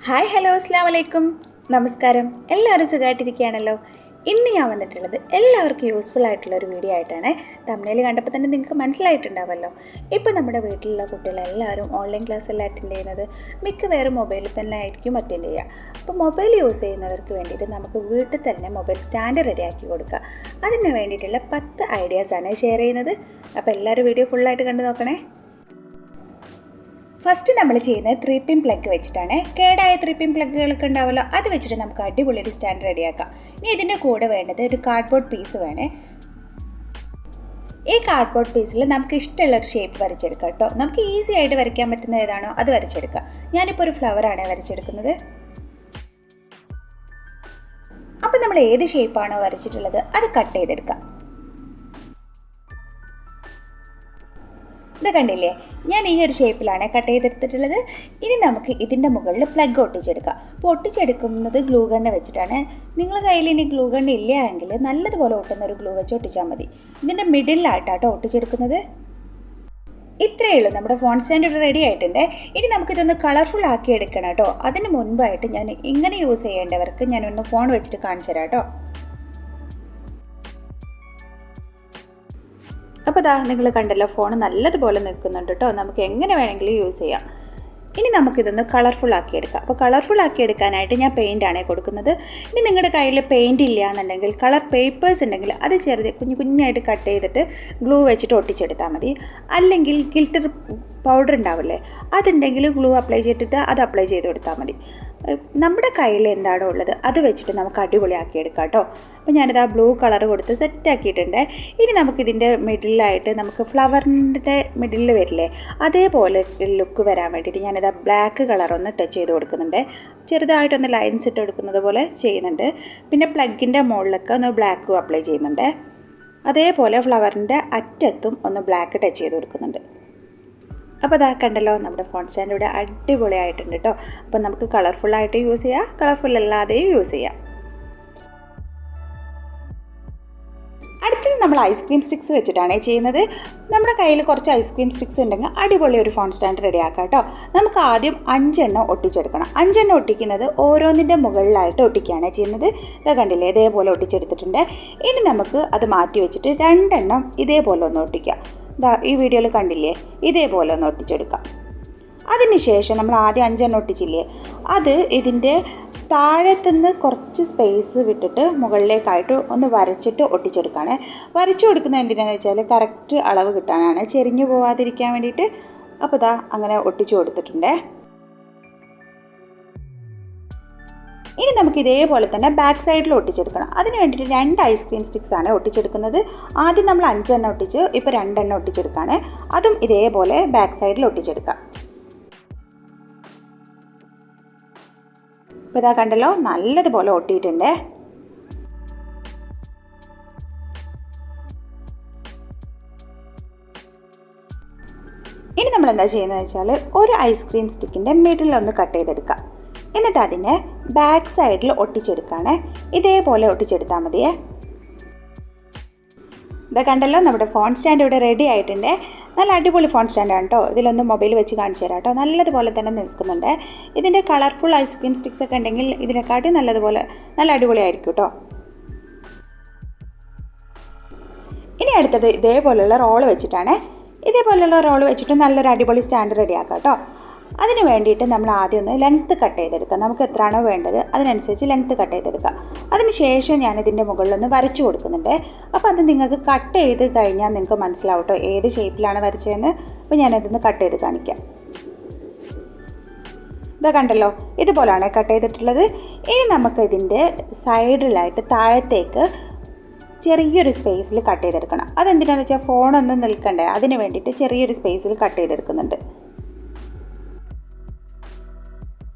Hi hello അസ്സാം വലൈക്കും നമസ്കാരം. എല്ലാവരും സുഖമായിട്ടിരിക്കുകയാണല്ലോ. ഇന്ന് ഞാൻ വന്നിട്ടുള്ളത് എല്ലാവർക്കും യൂസ്ഫുൾ ആയിട്ടുള്ള ഒരു വീഡിയോ ആയിട്ടാണ്. തമ്മിൽ കണ്ടപ്പോൾ തന്നെ നിങ്ങൾക്ക് മനസ്സിലായിട്ടുണ്ടാവുമല്ലോ. ഇപ്പോൾ നമ്മുടെ വീട്ടിലുള്ള കുട്ടികളെല്ലാവരും ഓൺലൈൻ ക്ലാസ് എല്ലാം അറ്റൻഡ് ചെയ്യുന്നത് മിക്കവാറും മൊബൈലിൽ തന്നെ ആയിരിക്കും അറ്റൻഡ് ചെയ്യുക. അപ്പോൾ മൊബൈൽ യൂസ് ചെയ്യുന്നവർക്ക് വേണ്ടിയിട്ട് നമുക്ക് വീട്ടിൽ തന്നെ മൊബൈൽ സ്റ്റാൻഡ് റെഡിയാക്കി കൊടുക്കുക. അതിന് വേണ്ടിയിട്ടുള്ള 10 ഐഡിയാസാണ് ഷെയർ ചെയ്യുന്നത്. അപ്പോൾ എല്ലാവരും വീഡിയോ ഫുള്ളായിട്ട് കണ്ടു നോക്കണേ. ഫസ്റ്റ് നമ്മൾ ചെയ്യുന്നത് 3 പിൻ പ്ലഗ് വെച്ചിട്ടാണ്. കേടായ 3 പിൻ പ്ലഗുകളൊക്കെ ഉണ്ടാവുമല്ലോ, അത് വെച്ചിട്ട് നമുക്ക് അടിപൊളി ഒരു സ്റ്റാൻഡ് റെഡിയാക്കാം. ഇനി ഇതിൻ്റെ കൂടെ വേണ്ടത് ഒരു കാർഡ്ബോർഡ് പീസ് വേണേ. ഈ കാർഡ്ബോർഡ് പീസിൽ നമുക്ക് ഇഷ്ടമുള്ളൊരു ഷേപ്പ് വരച്ചെടുക്കാം കേട്ടോ. നമുക്ക് ഈസി ആയിട്ട് വരയ്ക്കാൻ പറ്റുന്ന ഏതാണോ അത് വരച്ചെടുക്കാം. ഞാനിപ്പോൾ ഒരു ഫ്ലവറാണ് വരച്ചെടുക്കുന്നത്. അപ്പം നമ്മൾ ഏത് ഷേപ്പാണോ വരച്ചിട്ടുള്ളത് അത് കട്ട് ചെയ്തെടുക്കാം. ഇത് കണ്ടില്ലേ, ഞാൻ ഈ ഒരു ഷേപ്പിലാണ് കട്ട് ചെയ്തെടുത്തിട്ടുള്ളത്. ഇനി നമുക്ക് ഇതിൻ്റെ മുകളിൽ പ്ലഗ് ഒട്ടിച്ചെടുക്കാം. അപ്പോൾ ഒട്ടിച്ചെടുക്കുന്നത് ഗ്ലൂ ഗണ്ണ് വെച്ചിട്ടാണ്. നിങ്ങളുടെ കയ്യിൽ ഇനി ഗ്ലൂ ഗണ്ണ് ഇല്ല എങ്കിൽ നല്ലതുപോലെ ഒട്ടുന്ന ഒരു ഗ്ലൂ വെച്ച് ഒട്ടിച്ചാൽ മതി. ഇതിൻ്റെ മിഡിലായിട്ടാട്ടോ ഒട്ടിച്ചെടുക്കുന്നത്. ഇത്രയേ ഉള്ളൂ, നമ്മുടെ ഫോൺ സ്റ്റാൻഡ് റെഡി ആയിട്ടുണ്ട്. ഇനി നമുക്കിതൊന്ന് കളർഫുൾ ആക്കി എടുക്കണം കേട്ടോ. അതിന് മുൻപായിട്ട് ഞാൻ ഇങ്ങനെ യൂസ് ചെയ്യേണ്ടവർക്ക് ഞാനൊന്ന് ഫോൺ വെച്ചിട്ട് കാണിച്ചു തരാം കേട്ടോ. അപ്പോൾ ഇതാ നിങ്ങൾ കണ്ടല്ലോ, ഫോൺ നല്ലതുപോലെ നിൽക്കുന്നുണ്ട് കേട്ടോ. നമുക്ക് എങ്ങനെ വേണമെങ്കിലും യൂസ് ചെയ്യാം. ഇനി നമുക്കിതൊന്ന് കളർഫുൾ ആക്കിയെടുക്കാം. അപ്പോൾ കളർഫുൾ ആക്കിയെടുക്കാനായിട്ട് ഞാൻ പെയിൻ്റാണ് കൊടുക്കുന്നത്. ഇനി നിങ്ങളുടെ കയ്യിൽ പെയിൻ്റ് ഇല്ല എന്നുണ്ടെങ്കിൽ കളർ പേപ്പേഴ്സ് ഉണ്ടെങ്കിൽ അത് കുഞ്ഞായിട്ട് കട്ട് ചെയ്തിട്ട് ഗ്ലൂ വെച്ചിട്ട് ഒട്ടിച്ചെടുത്താൽ മതി. അല്ലെങ്കിൽ ഗിൽറ്റർ പൗഡർ ഉണ്ടാവില്ലേ, അതുണ്ടെങ്കിൽ ഗ്ലൂ അപ്ലൈ ചെയ്തിട്ട് അത് അപ്ലൈ ചെയ്ത് കൊടുത്താൽ മതി. നമ്മുടെ കയ്യിൽ എന്താണോ ഉള്ളത് അത് വെച്ചിട്ട് നമുക്ക് അടിപൊളിയാക്കിയെടുക്കാം കേട്ടോ. അപ്പോൾ ഞാനിത് ആ ബ്ലൂ കളർ കൊടുത്ത് സെറ്റാക്കിയിട്ടുണ്ട്. ഇനി നമുക്കിതിൻ്റെ മിഡിലായിട്ട് നമുക്ക് ഫ്ലവറിൻ്റെ മിഡിലിൽ വരില്ലേ, അതേപോലെ ലുക്ക് വരാൻ വേണ്ടിയിട്ട് ഞാനിത് ബ്ലാക്ക് കളറൊന്ന് ടച്ച് ചെയ്ത് കൊടുക്കുന്നുണ്ട്. ചെറുതായിട്ടൊന്ന് ലൈൻസ് ഇട്ട് കൊടുക്കുന്നത് പോലെ ചെയ്യുന്നുണ്ട്. പിന്നെ പ്ലഗിൻ്റെ മുകളിലൊക്കെ ഒന്ന് ബ്ലാക്കും അപ്ലൈ ചെയ്യുന്നുണ്ട്. അതേപോലെ ഫ്ലവറിൻ്റെ അറ്റത്തും ഒന്ന് ബ്ലാക്ക് ടച്ച് ചെയ്ത് കൊടുക്കുന്നുണ്ട്. അപ്പോൾ ഇതാ കണ്ടല്ലോ, നമ്മുടെ ഫോൺ സ്റ്റാൻഡ് ഇവിടെ അടിപൊളിയായിട്ടുണ്ട് കേട്ടോ. അപ്പോൾ നമുക്ക് കളർഫുള്ളായിട്ട് യൂസ് ചെയ്യാം, കളർഫുൾ അല്ലാതെയും യൂസ് ചെയ്യാം. അടുത്തത് നമ്മൾ ഐസ്ക്രീം സ്റ്റിക്സ് വെച്ചിട്ടാണ് ചെയ്യുന്നത്. നമ്മുടെ കയ്യിൽ കുറച്ച് ഐസ്ക്രീം സ്റ്റിക്സ് ഉണ്ടെങ്കിൽ അടിപൊളി ഒരു ഫോൺ സ്റ്റാൻഡ് റെഡിയാക്കാം കേട്ടോ. നമുക്ക് ആദ്യം 5 എണ്ണം ഒട്ടിച്ചെടുക്കണം. 5 എണ്ണം ഒട്ടിക്കുന്നത് ഓരോന്നിൻ്റെ മുകളിലായിട്ട് ഒട്ടിക്കുകയാണ് ചെയ്യുന്നത്. ഇത് കണ്ടില്ലേ, ഇതേപോലെ ഒട്ടിച്ചെടുത്തിട്ടുണ്ട്. ഇനി നമുക്ക് അത് മാറ്റി വെച്ചിട്ട് 2 എണ്ണം ഇതേപോലെ ഒന്ന് ഒട്ടിക്കാം. ഈ വീഡിയോയിൽ കണ്ടില്ലേ, ഇതേപോലെ ഒന്ന് ഒട്ടിച്ചെടുക്കാം. അതിനുശേഷം നമ്മൾ ആദ്യം 5 എണ്ണം ഒട്ടിച്ചില്ലേ, അത് ഇതിൻ്റെ താഴത്തുനിന്ന് കുറച്ച് സ്പേസ് വിട്ടിട്ട് മുകളിലേക്കായിട്ട് ഒന്ന് വരച്ചിട്ട് ഒട്ടിച്ചെടുക്കുകയാണ്. വരച്ചു കൊടുക്കുന്നത് എന്തിനാണെന്ന് വെച്ചാൽ കറക്റ്റ് അളവ് കിട്ടാനാണ്, ചെരിഞ്ഞു പോവാതിരിക്കാൻ വേണ്ടിയിട്ട്. അപ്പോൾ ഇതാ അങ്ങനെ ഒട്ടിച്ചു കൊടുത്തിട്ടുണ്ട്. ഇനി നമുക്ക് ഇതേപോലെ തന്നെ ബാക്ക് സൈഡിൽ ഒട്ടിച്ചെടുക്കണം. അതിന് വേണ്ടിയിട്ട് 2 ഐസ്ക്രീം സ്റ്റിക്സ് ആണ് ഒട്ടിച്ചെടുക്കുന്നത്. ആദ്യം നമ്മൾ 5 എണ്ണം ഒട്ടിച്ച് ഇപ്പോൾ 2 എണ്ണം ഒട്ടിച്ചെടുക്കുകയാണ്. അതും ഇതേപോലെ ബാക്ക് സൈഡിൽ ഒട്ടിച്ചെടുക്കാം. ഇപ്പോൾ ഇതാ കണ്ടല്ലോ, നല്ലതുപോലെ ഒട്ടിയിട്ടുണ്ട്. ഇനി നമ്മൾ എന്താ ചെയ്യുന്നത് വെച്ചാൽ ഒരു ഐസ്ക്രീം സ്റ്റിക്കിൻ്റെ മിഡിലൊന്ന് കട്ട് ചെയ്തെടുക്കാം. എന്നിട്ട് അതിനെ ബാക്ക് സൈഡിൽ ഒട്ടിച്ചെടുക്കുകയാണ്. ഇതേപോലെ ഒട്ടിച്ചെടുത്താൽ മതിയേ. ഇതാ കണ്ടല്ലോ, നമ്മുടെ ഫോൺ സ്റ്റാൻഡ് ഇവിടെ റെഡി ആയിട്ടുണ്ട്. നല്ല അടിപൊളി ഫോൺ സ്റ്റാൻഡാണ് കേട്ടോ. ഇതിലൊന്ന് മൊബൈൽ വെച്ച് കാണിച്ചു തരാം കേട്ടോ. നല്ലതുപോലെ തന്നെ നിൽക്കുന്നുണ്ട്. ഇതിൻ്റെ കളർഫുൾ ഐസ്ക്രീം സ്റ്റിക്സ് ഒക്കെ ഉണ്ടെങ്കിൽ ഇതിനെക്കാട്ടി നല്ല അടിപൊളിയായിരിക്കും കേട്ടോ. ഇനി അടുത്തത് ഇതേപോലെയുള്ള റോള് വെച്ചിട്ടാണ്. ഇതേപോലെയുള്ള റോള് വെച്ചിട്ട് നല്ലൊരു അടിപൊളി സ്റ്റാൻഡ് റെഡിയാക്കാം കേട്ടോ. അതിന് വേണ്ടിയിട്ട് നമ്മൾ ആദ്യം ഒന്ന് ലെങ്ത്ത് കട്ട് ചെയ്തെടുക്കാം. നമുക്ക് എത്രയാണോ വേണ്ടത് അതിനനുസരിച്ച് ലെങ്ത്ത് കട്ട് ചെയ്തെടുക്കാം. അതിന് ശേഷം ഞാനിതിൻ്റെ മുകളിലൊന്ന് വരച്ചു കൊടുക്കുന്നുണ്ട്. അപ്പോൾ അത് നിങ്ങൾക്ക് കട്ട് ചെയ്ത് കഴിഞ്ഞാൽ നിങ്ങൾക്ക് മനസ്സിലാവും കേട്ടോ ഏത് ഷേപ്പിലാണ് വരച്ചതെന്ന്. അപ്പോൾ ഞാനിതൊന്ന് കട്ട് ചെയ്ത് കാണിക്കാം. ഇതാ കണ്ടല്ലോ, ഇതുപോലെയാണ് കട്ട് ചെയ്തിട്ടുള്ളത്. ഇനി നമുക്ക് ഇതിൻ്റെ സൈഡിലായിട്ട് താഴത്തേക്ക് ചെറിയൊരു സ്പേസിൽ കട്ട് ചെയ്തെടുക്കണം. അതെന്തിനാണെന്ന് വെച്ചാൽ ഫോണൊന്നും നിൽക്കണ്ടേ, അതിന് വേണ്ടിയിട്ട് ചെറിയൊരു സ്പേസിൽ കട്ട് ചെയ്തെടുക്കുന്നുണ്ട്.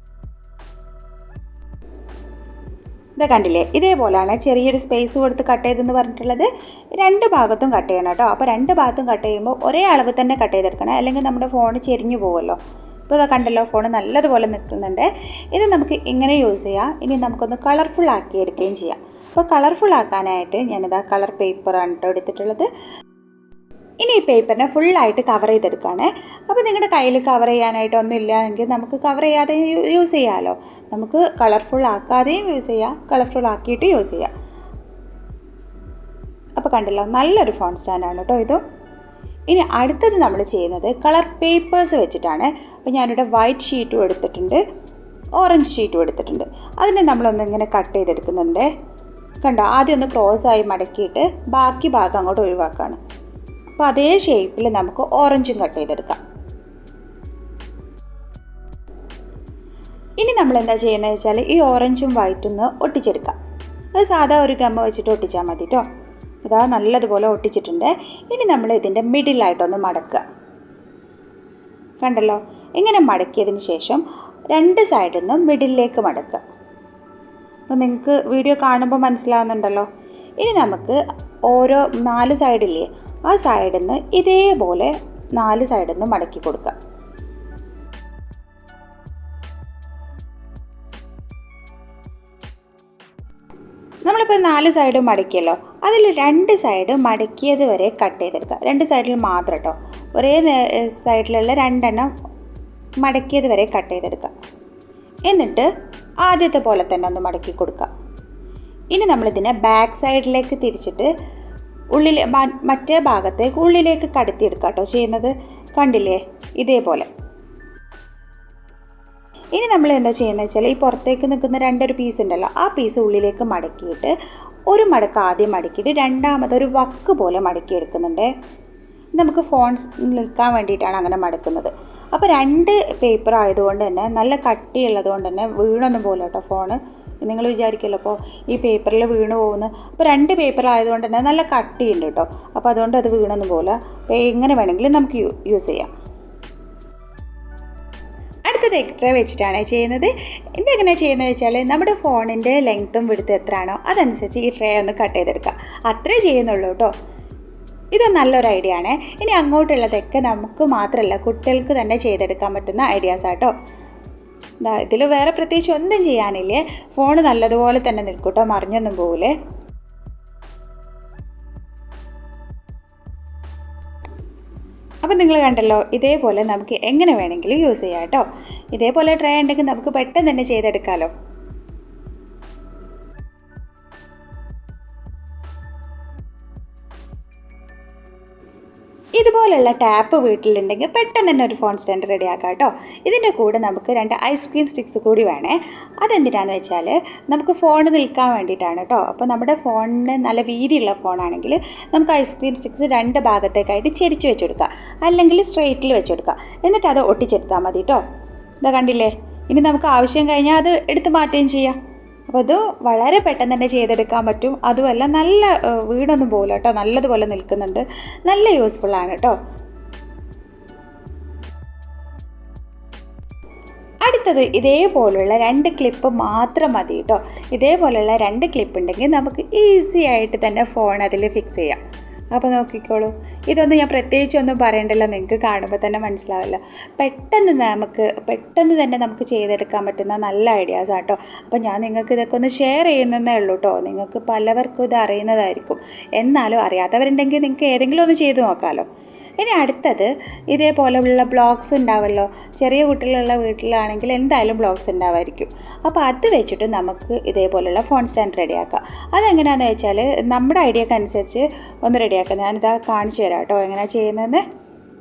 ഇത് കണ്ടില്ലേ, ഇതേപോലെയാണ് ചെറിയൊരു സ്പേസ് കൊടുത്ത് കട്ട് ചെയ്തെന്ന് പറഞ്ഞിട്ടുള്ളത്. 2 ഭാഗത്തും കട്ട് ചെയ്യണം കേട്ടോ. അപ്പോൾ 2 ഭാഗത്തും കട്ട് ചെയ്യുമ്പോൾ ഒരേ അളവ് തന്നെ കട്ട് ചെയ്തെടുക്കണം, അല്ലെങ്കിൽ നമ്മുടെ ഫോൺ ചെരിഞ്ഞു പോകുമല്ലോ. ഇപ്പോൾ ഇതാ കണ്ടല്ലോ, ഫോൺ നല്ലതുപോലെ നിൽക്കുന്നുണ്ട്. ഇത് നമുക്ക് ഇങ്ങനെ യൂസ് ചെയ്യാം. ഇനി നമുക്കൊന്ന് കളർഫുൾ ആക്കി എടുക്കുകയും ചെയ്യാം. അപ്പോൾ കളർഫുൾ ആക്കാനായിട്ട് ഞാനിതാ കളർ പേപ്പറാണ് കേട്ടോ എടുത്തിട്ടുള്ളത്. ഇനി ഈ പേപ്പറിനെ ഫുള്ളായിട്ട് കവർ ചെയ്തെടുക്കുകയാണ്. അപ്പോൾ നിങ്ങളുടെ കയ്യിൽ കവർ ചെയ്യാനായിട്ടൊന്നും ഇല്ല എങ്കിൽ നമുക്ക് കവർ ചെയ്യാതെ യൂസ് ചെയ്യാമല്ലോ. നമുക്ക് കളർഫുൾ ആക്കാതെയും യൂസ് ചെയ്യാം, കളർഫുൾ ആക്കിയിട്ട് യൂസ് ചെയ്യാം. അപ്പോൾ കണ്ടല്ലോ, നല്ലൊരു ഫോൺ സ്റ്റാൻഡാണ് കേട്ടോ ഇതും. ഇനി അടുത്തത് നമ്മൾ ചെയ്യുന്നത് കളർ പേപ്പേഴ്സ് വെച്ചിട്ടാണ്. അപ്പോൾ ഞാനിവിടെ വൈറ്റ് ഷീറ്റും എടുത്തിട്ടുണ്ട്, ഓറഞ്ച് ഷീറ്റും എടുത്തിട്ടുണ്ട്. അതിനെ നമ്മളൊന്നിങ്ങനെ കട്ട് ചെയ്തെടുക്കുന്നുണ്ട്. കണ്ടോ, ആദ്യം ഒന്ന് ക്രോസായി മടക്കിയിട്ട് ബാക്കി ഭാഗം അങ്ങോട്ട് ഒഴിവാക്കുകയാണ്. അപ്പോൾ അതേ ഷേപ്പിൽ നമുക്ക് ഓറഞ്ചും കട്ട് ചെയ്തെടുക്കാം. ഇനി നമ്മൾ എന്താ ചെയ്യുന്നത് വെച്ചാൽ ഈ ഓറഞ്ചും വൈറ്റും ഒന്ന് ഒട്ടിച്ചെടുക്കാം. അത് സാധാ ഒരു ഗമ്മ വെച്ചിട്ട് ഒട്ടിച്ചാൽ മതി കേട്ടോ. ഇതാ നല്ലതുപോലെ ഒട്ടിച്ചിട്ടുണ്ട്. ഇനി നമ്മൾ ഇതിൻ്റെ മിഡിലായിട്ടൊന്ന് മടക്കുക. കണ്ടല്ലോ, ഇങ്ങനെ മടക്കിയതിന് ശേഷം 2 സൈഡിൽ നിന്നും മിഡിലേക്ക് മടക്കുക. അപ്പോൾ നിങ്ങൾക്ക് വീഡിയോ കാണുമ്പോൾ മനസ്സിലാവുന്നുണ്ടല്ലോ. ഇനി നമുക്ക് ഓരോ 4 സൈഡില്ലേ, ആ സൈഡിൽ നിന്ന് ഇതേപോലെ 4 സൈഡിൽ നിന്ന് മടക്കി കൊടുക്കുക. നമ്മളിപ്പോൾ 4 സൈഡും മടക്കിയല്ലോ, അതിൽ 2 സൈഡ് മടക്കിയത് വരെ കട്ട് ചെയ്തെടുക്കുക. 2 സൈഡിൽ മാത്രം കേട്ടോ, ഒരേ സൈഡിലുള്ള 2 എണ്ണം മടക്കിയത് വരെ കട്ട് ചെയ്തെടുക്കുക. എന്നിട്ട് ആദ്യത്തെ പോലെ തന്നെ ഒന്ന് മടക്കി കൊടുക്കുക. ഇനി നമ്മളിതിനെ ബാക്ക് സൈഡിലേക്ക് തിരിച്ചിട്ട് മറ്റേ ഭാഗത്തേക്ക് ഉള്ളിലേക്ക് കടത്തിയെടുക്കുക കേട്ടോ ചെയ്യുന്നത്. കണ്ടില്ലേ, ഇതേപോലെ. ഇനി നമ്മൾ എന്താ ചെയ്യുന്നത് വെച്ചാൽ ഈ പുറത്തേക്ക് നിൽക്കുന്ന 2 പീസ് ഉണ്ടല്ലോ, ആ പീസ് ഉള്ളിലേക്ക് മടക്കിയിട്ട് ഒരു മടക്ക് ആദ്യം മടക്കിയിട്ട് രണ്ടാമതൊരു വക്ക് പോലെ മടക്കിയെടുക്കുന്നുണ്ട്. നമുക്ക് ഫോൺസ് നിൽക്കാൻ വേണ്ടിയിട്ടാണ് അങ്ങനെ മടക്കുന്നത്. അപ്പോൾ 2 പേപ്പർ ആയതുകൊണ്ട് തന്നെ നല്ല കട്ടിയുള്ളത് കൊണ്ട് തന്നെ വീണൊന്നും പോലെ കേട്ടോ ഫോണ്. നിങ്ങൾ വിചാരിക്കുമല്ലോ അപ്പോൾ ഈ പേപ്പറിൽ വീണ് പോകുന്നു. അപ്പോൾ 2 പേപ്പർ ആയതുകൊണ്ട് തന്നെ നല്ല കട്ടിയുണ്ട് കേട്ടോ. അപ്പോൾ അതുകൊണ്ട് അത് വീണൊന്നും പോലെ. അപ്പോൾ എങ്ങനെ വേണമെങ്കിലും നമുക്ക് യൂസ് ചെയ്യാം. അടുത്തത് എക്സ്ട്രാ വെച്ചിട്ടാണ് ചെയ്യുന്നത്. ഇതെങ്ങനെ ചെയ്യുന്നത് വെച്ചാൽ നമ്മുടെ ഫോണിൻ്റെ ലെങ്ത്തും വിഡ്ത്തും എത്രയാണോ അതനുസരിച്ച് ഈ ട്രേ ഒന്ന് കട്ട് ചെയ്തെടുക്കുക. അത്രേ ചെയ്യുന്നുള്ളൂ കേട്ടോ. ഇത് നല്ലൊരു ഐഡിയ ആണ്. ഇനി അങ്ങോട്ടുള്ളതൊക്കെ നമുക്ക് മാത്രമല്ല കുട്ടികൾക്ക് തന്നെ ചെയ്തെടുക്കാൻ പറ്റുന്ന ഐഡിയാസ് ആട്ടോ. ഇതിൽ വേറെ പ്രത്യേകിച്ച് ഒന്നും ചെയ്യാനില്ലേ. ഫോൺ നല്ലതുപോലെ തന്നെ നിൽക്കൂട്ടോ, മറിഞ്ഞൊന്നും പോകില്ലേ. അപ്പം നിങ്ങൾ കണ്ടല്ലോ, ഇതേപോലെ നമുക്ക് എങ്ങനെ വേണമെങ്കിലും യൂസ് ചെയ്യാം കേട്ടോ. ഇതേപോലെ ട്രൈ ഉണ്ടെങ്കിൽ നമുക്ക് പെട്ടെന്ന് തന്നെ ചെയ്തെടുക്കാമല്ലോ. ഇതുപോലുള്ള ടാപ്പ് വീട്ടിലുണ്ടെങ്കിൽ പെട്ടെന്ന് തന്നെ ഒരു ഫോൺ സ്റ്റാൻഡ് റെഡി ആക്കാം കേട്ടോ. ഇതിൻ്റെ കൂടെ നമുക്ക് 2 ഐസ്ക്രീം സ്റ്റിക്സ് കൂടി വേണേ. അതെന്തിനാണെന്ന് വെച്ചാൽ നമുക്ക് ഫോൺ നിൽക്കാൻ വേണ്ടിയിട്ടാണ് കേട്ടോ. അപ്പോൾ നമ്മുടെ ഫോണിന് നല്ല വീതിയുള്ള ഫോണാണെങ്കിൽ നമുക്ക് ഐസ്ക്രീം സ്റ്റിക്സ് 2 ഭാഗത്തേക്കായിട്ട് ചെരിച്ച് വെച്ച് കൊടുക്കുക, അല്ലെങ്കിൽ സ്ട്രെയിറ്റിൽ വെച്ച് കൊടുക്കുക. എന്നിട്ട് അത് ഒട്ടിച്ചെടുത്താൽ മതി കേട്ടോ. ഇതാ കണ്ടില്ലേ. ഇനി നമുക്ക് ആവശ്യം കഴിഞ്ഞാൽ അത് എടുത്ത് മാറ്റുകയും ചെയ്യാം. അപ്പോൾ അത് വളരെ പെട്ടെന്ന് തന്നെ ചെയ്തെടുക്കാൻ പറ്റും. അതുമല്ല നല്ല വീടൊന്നും പോകില്ല കേട്ടോ, നല്ലതുപോലെ നിൽക്കുന്നുണ്ട്. നല്ല യൂസ്ഫുള്ളാണ് കേട്ടോ. അടുത്തത് ഇതേപോലുള്ള 2 ക്ലിപ്പ് മാത്രം മതി കേട്ടോ. ഇതേപോലുള്ള 2 ക്ലിപ്പ് ഉണ്ടെങ്കിൽ നമുക്ക് ഈസി ആയിട്ട് തന്നെ ഫോൺ അതിൽ ഫിക്സ് ചെയ്യാം. അപ്പോൾ നോക്കിക്കോളൂ, ഇതൊന്നും ഞാൻ പ്രത്യേകിച്ചൊന്നും പറയണ്ടല്ലോ, നിങ്ങൾക്ക് കാണുമ്പോൾ തന്നെ മനസ്സിലാവില്ല. പെട്ടെന്ന് തന്നെ നമുക്ക് ചെയ്തെടുക്കാൻ പറ്റുന്ന നല്ല ഐഡിയാസ് ആട്ടോ. അപ്പോൾ ഞാൻ നിങ്ങൾക്ക് ഇതൊക്കെ ഒന്ന് ഷെയർ ചെയ്യുന്നതേ ഉള്ളൂ കേട്ടോ. നിങ്ങൾക്ക് പലവർക്കും ഇത് അറിയുന്നതായിരിക്കും, എന്നാലും അറിയാത്തവരുണ്ടെങ്കിൽ നിങ്ങൾക്ക് ഏതെങ്കിലും ഒന്ന് ചെയ്ത് നോക്കാമല്ലോ. ഇനി അടുത്തത് ഇതേപോലെയുള്ള ബ്ലോഗ്സ് ഉണ്ടാവുമല്ലോ. ചെറിയ കുട്ടികളുള്ള വീട്ടിലാണെങ്കിൽ എന്തായാലും ബ്ലോഗ്സ് ഉണ്ടാവുമായിരിക്കും. അപ്പോൾ അത് വെച്ചിട്ട് നമുക്ക് ഇതേപോലെയുള്ള ഫോൺ സ്റ്റാൻഡ് റെഡിയാക്കാം. അതെങ്ങനെയാണെന്ന് വെച്ചാൽ നമ്മുടെ ഐഡിയക്ക് അനുസരിച്ച് ഒന്ന് റെഡിയാക്കാം. ഞാനിതാ കാണിച്ചു തരാം കേട്ടോ എങ്ങനെയാണ് ചെയ്യുന്നതെന്ന്.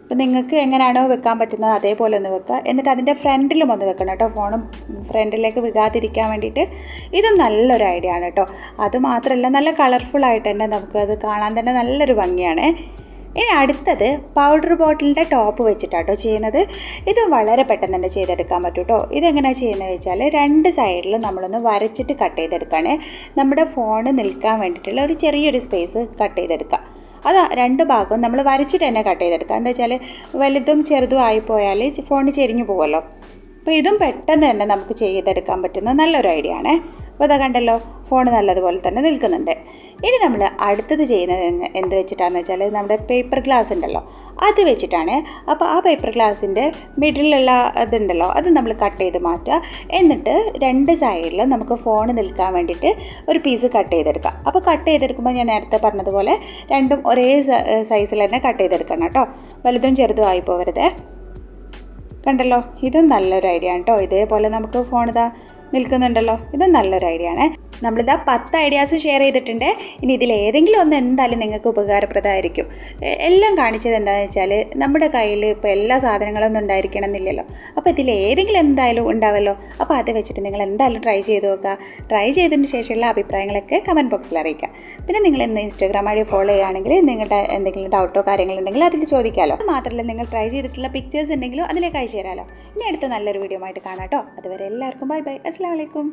അപ്പോൾ നിങ്ങൾക്ക് എങ്ങനെയാണോ വെക്കാൻ പറ്റുന്നത് അതേപോലെ ഒന്ന് വെക്കുക. എന്നിട്ട് അതിൻ്റെ ഫ്രണ്ടിലും ഒന്ന് വെക്കണം കേട്ടോ, ഫോണും ഫ്രണ്ടിലേക്ക് വികാതിരിക്കാൻ വേണ്ടിയിട്ട്. ഇതും നല്ലൊരു ഐഡിയ ആണ് കേട്ടോ. അതുമാത്രമല്ല നല്ല കളർഫുള്ളായിട്ട് തന്നെ നമുക്കത് കാണാൻ തന്നെ നല്ലൊരു ഭംഗിയാണ്. ഇനി അടുത്തത് പൗഡർ ബോട്ടിലിൻ്റെ ടോപ്പ് വെച്ചിട്ടാട്ടോ ചെയ്യുന്നത്. ഇത് വളരെ പെട്ടെന്ന് തന്നെ ചെയ്തെടുക്കാൻ പറ്റും കേട്ടോ. ഇതെങ്ങനെയാണ് ചെയ്യുന്നത് വെച്ചാൽ 2 സൈഡിലും നമ്മളൊന്ന് വരച്ചിട്ട് കട്ട് ചെയ്തെടുക്കുകയാണ്. നമ്മുടെ ഫോണ് നിൽക്കാൻ വേണ്ടിയിട്ടുള്ള ഒരു ചെറിയൊരു സ്പേസ് കട്ട് ചെയ്തെടുക്കുക. അത് 2 ഭാഗവും നമ്മൾ വരച്ചിട്ട് തന്നെ കട്ട് ചെയ്തെടുക്കുക. എന്താ വെച്ചാൽ വലുതും ചെറുതും ആയിപ്പോയാൽ ഫോൺ ചെരിഞ്ഞു പോകുമല്ലോ. അപ്പോൾ ഇതും പെട്ടെന്ന് തന്നെ നമുക്ക് ചെയ്തെടുക്കാൻ പറ്റുന്ന നല്ലൊരു ഐഡിയ ആണ്. അപ്പോൾ അതാ കണ്ടല്ലോ, ഫോൺ നല്ലതുപോലെ തന്നെ നിൽക്കുന്നുണ്ട്. ഇനി നമ്മൾ അടുത്തത് ചെയ്യുന്നത് എന്ത് വെച്ചിട്ടാണെന്ന് വെച്ചാൽ നമ്മുടെ പേപ്പർ ഗ്ലാസ് ഉണ്ടല്ലോ അത് വെച്ചിട്ടാണ്. അപ്പോൾ ആ പേപ്പർ ഗ്ലാസിൻ്റെ മിഡിലുള്ള ഇതുണ്ടല്ലോ അത് നമ്മൾ കട്ട് ചെയ്ത് മാറ്റുക. എന്നിട്ട് രണ്ട് സൈഡിലും നമുക്ക് ഫോൺ നിൽക്കാൻ വേണ്ടിയിട്ട് ഒരു പീസ് കട്ട് ചെയ്തെടുക്കാം. അപ്പോൾ കട്ട് ചെയ്തെടുക്കുമ്പോൾ ഞാൻ നേരത്തെ പറഞ്ഞതുപോലെ രണ്ടും ഒരേ സൈസിൽ തന്നെ കട്ട് ചെയ്തെടുക്കണം കേട്ടോ. വലുതും ചെറുതും ആയി പോകരുത്. കണ്ടല്ലോ, ഇതും നല്ലൊരു ഐഡിയ ആണ് കേട്ടോ. ഇതേപോലെ നമുക്ക് ഫോൺ ഇതാ നിൽക്കുന്നുണ്ടല്ലോ, ഇതും നല്ലൊരു ഐഡിയ ആണ്. നമ്മളിതാ 10 ഐഡിയാസ് ഷെയർ ചെയ്തിട്ടുണ്ട്. ഇനി ഇതിലേതെങ്കിലും ഒന്ന് എന്തായാലും നിങ്ങൾക്ക് ഉപകാരപ്രദമായിരിക്കും. എല്ലാം കാണിച്ചത് എന്താണെന്ന് വെച്ചാൽ നമ്മുടെ കയ്യിൽ ഇപ്പോൾ എല്ലാ സാധനങ്ങളൊന്നും ഉണ്ടായിരിക്കണം എന്നില്ലല്ലോ. അപ്പോൾ ഇതിലേതെങ്കിലും എന്തായാലും ഉണ്ടാവുമല്ലോ. അപ്പോൾ അത് വെച്ചിട്ട് നിങ്ങൾ എന്തായാലും ട്രൈ ചെയ്ത് നോക്കുക. ട്രൈ ചെയ്തതിന് ശേഷമുള്ള അഭിപ്രായങ്ങളൊക്കെ കമൻറ്റ് ബോക്സിൽ അറിയിക്കുക. പിന്നെ നിങ്ങൾ ഇന്ന് ഇൻസ്റ്റാഗ്രാം വഴി ഫോളോ ചെയ്യുകയാണെങ്കിൽ നിങ്ങളുടെ എന്തെങ്കിലും ഡൗട്ടോ കാര്യങ്ങളുണ്ടെങ്കിൽ അതിൽ ചോദിക്കാമല്ലോ. അത് മാത്രമല്ല നിങ്ങൾ ട്രൈ ചെയ്തിട്ടുള്ള പിക്ചേഴ്സ് ഉണ്ടെങ്കിലും അതിലേക്ക് അയച്ചു തരാമല്ലോ. ഇനി അടുത്ത നല്ലൊരു വീഡിയോ ആയിട്ട് കാണാം കേട്ടോ. അതുവരെ എല്ലാവർക്കും ബൈ ബൈ. അസ്സലാമു അലൈക്കും.